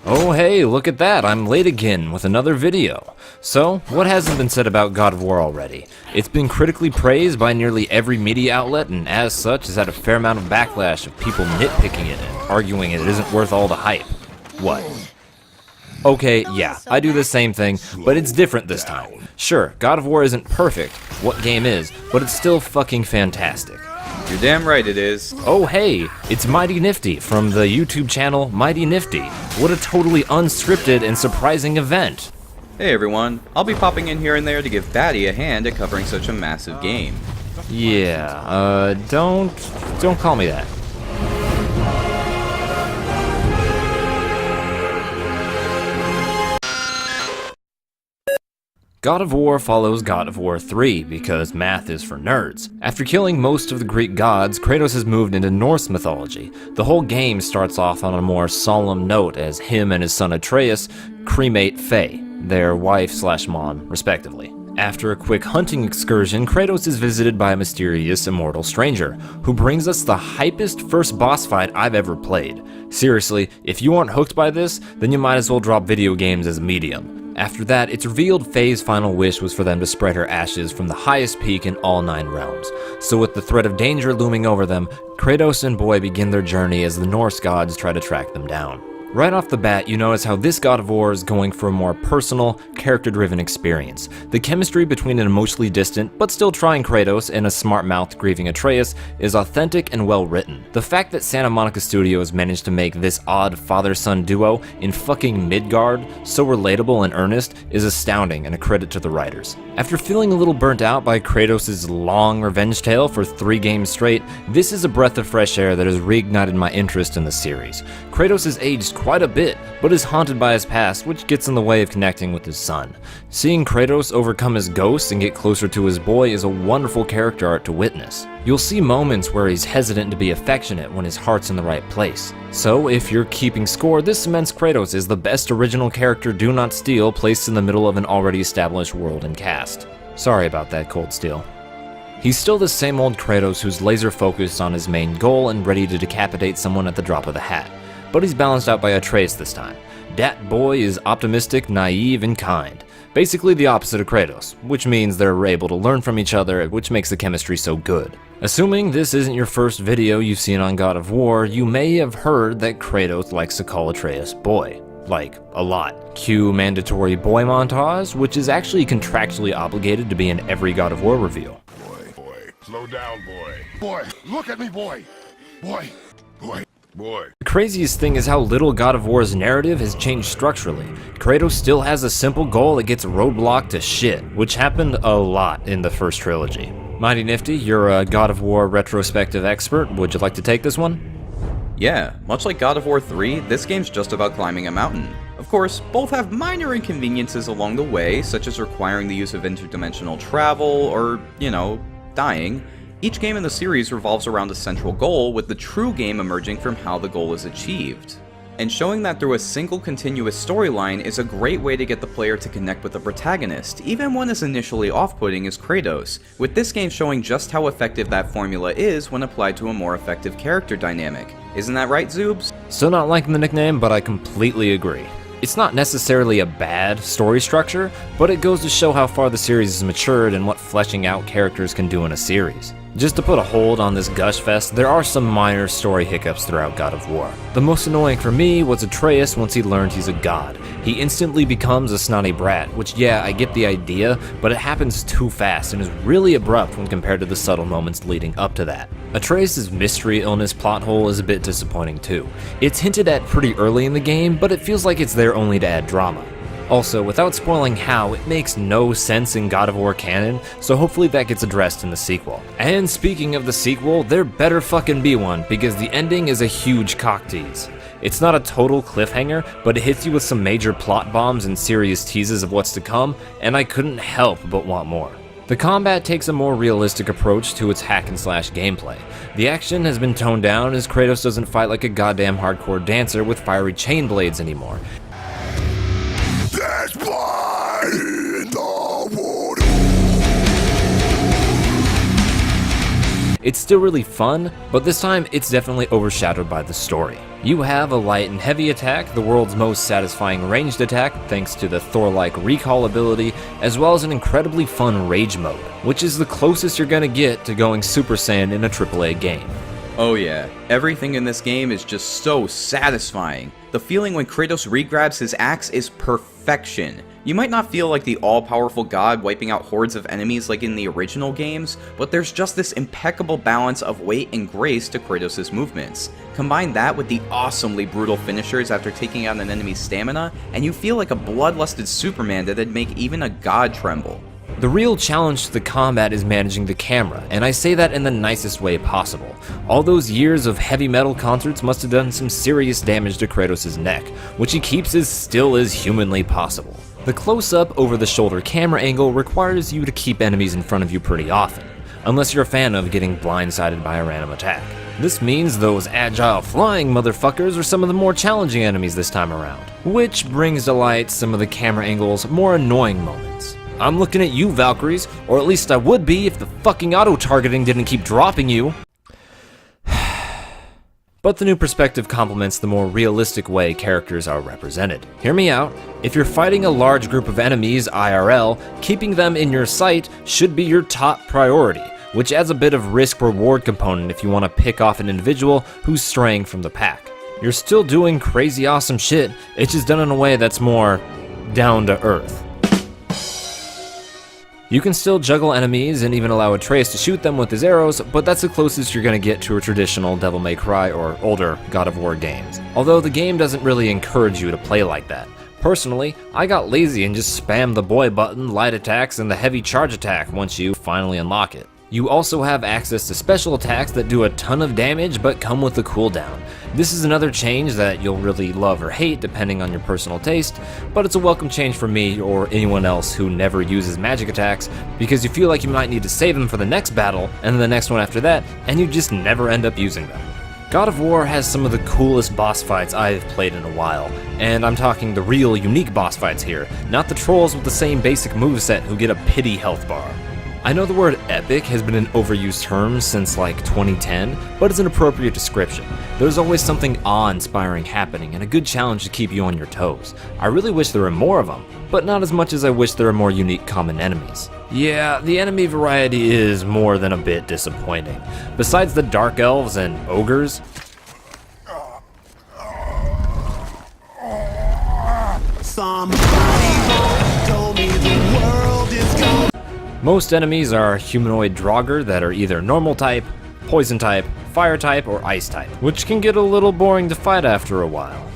Oh hey, look at that, I'm late again with another video. So, what hasn't been said about God of War already? It's been critically praised by nearly every media outlet, and as such has had a fair amount of backlash of people nitpicking it and arguing it isn't worth all the hype. What? Okay, yeah, I do the same thing, but it's different this time. Sure, God of War isn't perfect, what game is, but it's still fucking fantastic. You're damn right it is. Oh hey, it's MightyNifty from the YouTube channel MightyNifty. What a totally unscripted and surprising event. Hey everyone, I'll be popping in here and there to give Batty a hand at covering such a massive game. Yeah, don't call me that. God of War follows God of War 3 because math is for nerds. After killing most of the Greek gods, Kratos has moved into Norse mythology. The whole game starts off on a more solemn note as him and his son Atreus cremate Faye, their wife/mom, respectively. After a quick hunting excursion, Kratos is visited by a mysterious immortal stranger, who brings us the hypest first boss fight I've ever played. Seriously, if you aren't hooked by this, then you might as well drop video games as a medium. After that, it's revealed Faye's final wish was for them to spread her ashes from the highest peak in all 9 realms. So with the threat of danger looming over them, Kratos and Boy begin their journey as the Norse gods try to track them down. Right off the bat, you notice how this God of War is going for a more personal, character-driven experience. The chemistry between an emotionally distant, but still trying Kratos and a smart-mouthed, grieving Atreus is authentic and well-written. The fact that Santa Monica Studios managed to make this odd father-son duo in fucking Midgard so relatable and earnest is astounding and a credit to the writers. After feeling a little burnt out by Kratos' long revenge tale for 3 games straight, this is a breath of fresh air that has reignited my interest in the series. Kratos has aged quite a bit, but is haunted by his past, which gets in the way of connecting with his son. Seeing Kratos overcome his ghost and get closer to his boy is a wonderful character art to witness. You'll see moments where he's hesitant to be affectionate when his heart's in the right place. So if you're keeping score, this cements Kratos is the best original character Do Not Steal placed in the middle of an already established world and cast. Sorry about that, Cold Steel. He's still the same old Kratos who's laser focused on his main goal and ready to decapitate someone at the drop of the hat. But he's balanced out by Atreus this time. Dat boy is optimistic, naive, and kind. Basically the opposite of Kratos, which means they're able to learn from each other, which makes the chemistry so good. Assuming this isn't your first video you've seen on God of War, you may have heard that Kratos likes to call Atreus boy. Like, a lot. Cue mandatory boy montage, which is actually contractually obligated to be in every God of War review. Boy, slow down, boy. Boy, look at me, boy. Boy. The craziest thing is how little God of War's narrative has changed structurally. Kratos still has a simple goal that gets roadblocked to shit, which happened a lot in the first trilogy. MightyNifty, you're a God of War retrospective expert. Would you like to take this one? Yeah, much like God of War 3, this game's just about climbing a mountain. Of course, both have minor inconveniences along the way, such as requiring the use of interdimensional travel or, dying. Each game in the series revolves around a central goal, with the true game emerging from how the goal is achieved. And showing that through a single continuous storyline is a great way to get the player to connect with the protagonist, even one as initially off-putting as Kratos, with this game showing just how effective that formula is when applied to a more effective character dynamic. Isn't that right, Zoobs? Still not liking the nickname, but I completely agree. It's not necessarily a bad story structure, but it goes to show how far the series has matured and what fleshing out characters can do in a series. Just to put a hold on this gush fest, there are some minor story hiccups throughout God of War. The most annoying for me was Atreus once he learned he's a god. He instantly becomes a snotty brat, which yeah, I get the idea, but it happens too fast and is really abrupt when compared to the subtle moments leading up to that. Atreus' mystery illness plot hole is a bit disappointing too. It's hinted at pretty early in the game, but it feels like it's there only to add drama. Also, without spoiling how, it makes no sense in God of War canon, so hopefully that gets addressed in the sequel. And speaking of the sequel, there better fucking be one, because the ending is a huge cock tease. It's not a total cliffhanger, but it hits you with some major plot bombs and serious teases of what's to come, and I couldn't help but want more. The combat takes a more realistic approach to its hack and slash gameplay. The action has been toned down as Kratos doesn't fight like a goddamn hardcore dancer with fiery chain blades anymore. There's blood in the water. It's still really fun, but this time it's definitely overshadowed by the story. You have a light and heavy attack, the world's most satisfying ranged attack thanks to the Thor-like recall ability, as well as an incredibly fun rage mode, which is the closest you're gonna get to going Super Saiyan in a AAA game. Oh yeah, everything in this game is just so satisfying. The feeling when Kratos regrabs his axe is perfection. You might not feel like the all-powerful god wiping out hordes of enemies like in the original games, but there's just this impeccable balance of weight and grace to Kratos' movements. Combine that with the awesomely brutal finishers after taking out an enemy's stamina, and you feel like a bloodlusted Superman that'd make even a god tremble. The real challenge to the combat is managing the camera, and I say that in the nicest way possible. All those years of heavy metal concerts must have done some serious damage to Kratos' neck, which he keeps as still as humanly possible. The close-up over-the-shoulder camera angle requires you to keep enemies in front of you pretty often, unless you're a fan of getting blindsided by a random attack. This means those agile flying motherfuckers are some of the more challenging enemies this time around, which brings to light some of the camera angle's more annoying moments. I'm looking at you, Valkyries, or at least I would be if the fucking auto-targeting didn't keep dropping you. But the new perspective complements the more realistic way characters are represented. Hear me out. If you're fighting a large group of enemies IRL, keeping them in your sight should be your top priority, which adds a bit of risk-reward component if you want to pick off an individual who's straying from the pack. You're still doing crazy awesome shit, it's just done in a way that's more down to earth. You can still juggle enemies and even allow Atreus to shoot them with his arrows, but that's the closest you're gonna get to a traditional Devil May Cry or older God of War games. Although the game doesn't really encourage you to play like that. Personally, I got lazy and just spammed the boy button, light attacks, and the heavy charge attack once you finally unlock it. You also have access to special attacks that do a ton of damage but come with a cooldown. This is another change that you'll really love or hate depending on your personal taste, but it's a welcome change for me or anyone else who never uses magic attacks because you feel like you might need to save them for the next battle and then the next one after that, and you just never end up using them. God of War has some of the coolest boss fights I've played in a while, and I'm talking the real unique boss fights here, not the trolls with the same basic moveset who get a pity health bar. I know the word epic has been an overused term since like 2010, but it's an appropriate description. There's always something awe-inspiring happening and a good challenge to keep you on your toes. I really wish there were more of them, but not as much as I wish there were more unique common enemies. Yeah, the enemy variety is more than a bit disappointing. Besides the dark elves and ogres, most enemies are humanoid Draugr that are either normal type, poison type, fire type, or ice type, which can get a little boring to fight after a while.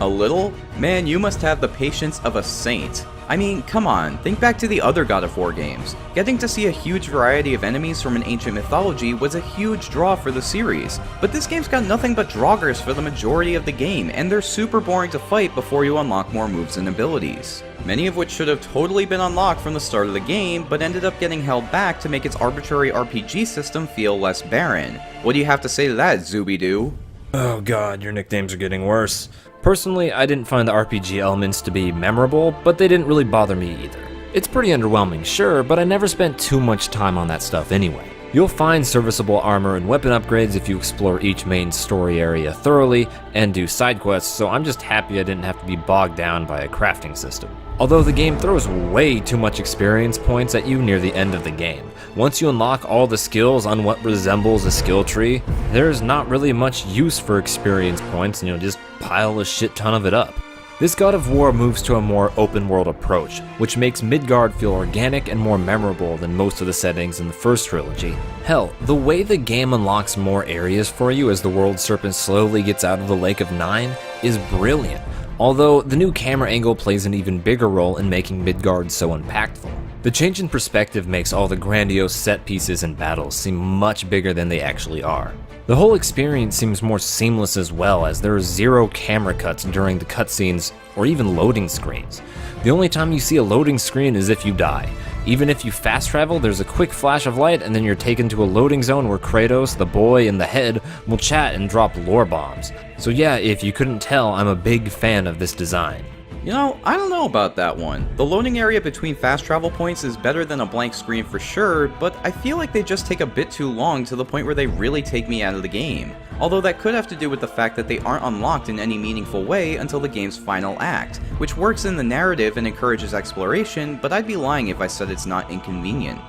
A little? Man, you must have the patience of a saint. I mean, come on, think back to the other God of War games. Getting to see a huge variety of enemies from an ancient mythology was a huge draw for the series, but this game's got nothing but Draugrs for the majority of the game, and they're super boring to fight before you unlock more moves and abilities. Many of which should have totally been unlocked from the start of the game, but ended up getting held back to make its arbitrary RPG system feel less barren. What do you have to say to that, Zooby-Doo? Oh god, your nicknames are getting worse. Personally, I didn't find the RPG elements to be memorable, but they didn't really bother me either. It's pretty underwhelming, sure, but I never spent too much time on that stuff anyway. You'll find serviceable armor and weapon upgrades if you explore each main story area thoroughly and do side quests, so I'm just happy I didn't have to be bogged down by a crafting system. Although the game throws way too much experience points at you near the end of the game. Once you unlock all the skills on what resembles a skill tree, there's not really much use for experience points and you'll just pile a shit ton of it up. This God of War moves to a more open world approach, which makes Midgard feel organic and more memorable than most of the settings in the first trilogy. Hell, the way the game unlocks more areas for you as the world serpent slowly gets out of the Lake of Nine is brilliant, although the new camera angle plays an even bigger role in making Midgard so impactful. The change in perspective makes all the grandiose set pieces and battles seem much bigger than they actually are. The whole experience seems more seamless as well, as there are zero camera cuts during the cutscenes or even loading screens. The only time you see a loading screen is if you die. Even if you fast travel, there's a quick flash of light and then you're taken to a loading zone where Kratos, the boy, and the head will chat and drop lore bombs. So yeah, if you couldn't tell, I'm a big fan of this design. You know, I don't know about that one. The loading area between fast travel points is better than a blank screen for sure, but I feel like they just take a bit too long to the point where they really take me out of the game. although that could have to do with the fact that they aren't unlocked in any meaningful way until the game's final act, which works in the narrative and encourages exploration, but I'd be lying if I said it's not inconvenient.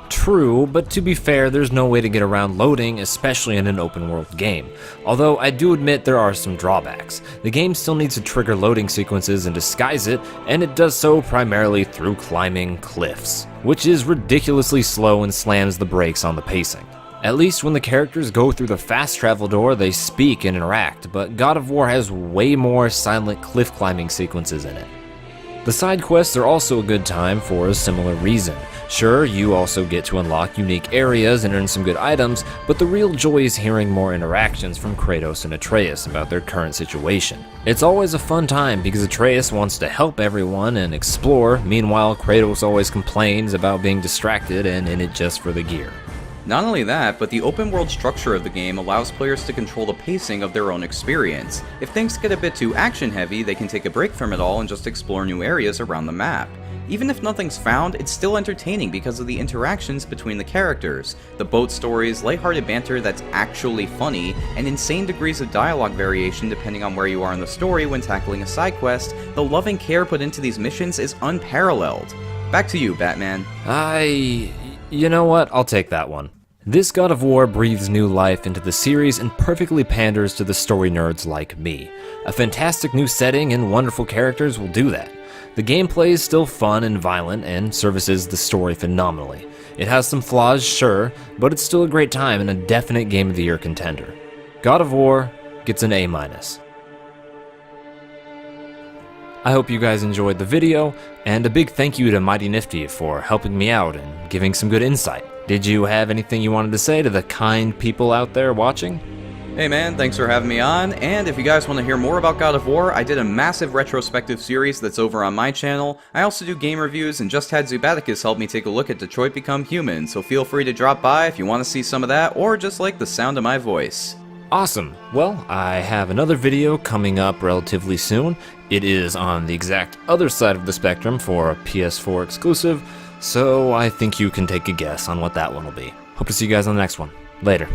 True, but to be fair, there's no way to get around loading, especially in an open world game. Although I do admit there are some drawbacks. The game still needs to trigger loading sequences and disguise it, and it does so primarily through climbing cliffs, which is ridiculously slow and slams the brakes on the pacing. At least when the characters go through the fast travel door, they speak and interact, but God of War has way more silent cliff climbing sequences in it. The side quests are also a good time for a similar reason. Sure, you also get to unlock unique areas and earn some good items, but the real joy is hearing more interactions from Kratos and Atreus about their current situation. It's always a fun time because Atreus wants to help everyone and explore, meanwhile Kratos always complains about being distracted and in it just for the gear. Not only that, but the open world structure of the game allows players to control the pacing of their own experience. If things get a bit too action heavy, they can take a break from it all and just explore new areas around the map. Even if nothing's found, it's still entertaining because of the interactions between the characters, the boat stories, lighthearted banter that's actually funny, and insane degrees of dialogue variation depending on where you are in the story when tackling a side quest. The love and care put into these missions is unparalleled. Back to you, Batman. You know what? I'll take that one. This God of War breathes new life into the series and perfectly panders to the story nerds like me. A fantastic new setting and wonderful characters will do that. The gameplay is still fun and violent and services the story phenomenally. It has some flaws, sure, but it's still a great time and a definite Game of the Year contender. God of War gets an A-. I hope you guys enjoyed the video, and a big thank you to MightyNifty for helping me out and giving some good insight. Did you have anything you wanted to say to the kind people out there watching? Hey man, thanks for having me on, and if you guys want to hear more about God of War, I did a massive retrospective series that's over on my channel. I also do game reviews and just had Zubatticus help me take a look at Detroit Become Human, so feel free to drop by if you want to see some of that or just like the sound of my voice. Awesome. Well, I have another video coming up relatively soon. It is on the exact other side of the spectrum for a PS4 exclusive, so I think you can take a guess on what that one will be. Hope to see you guys on the next one. Later.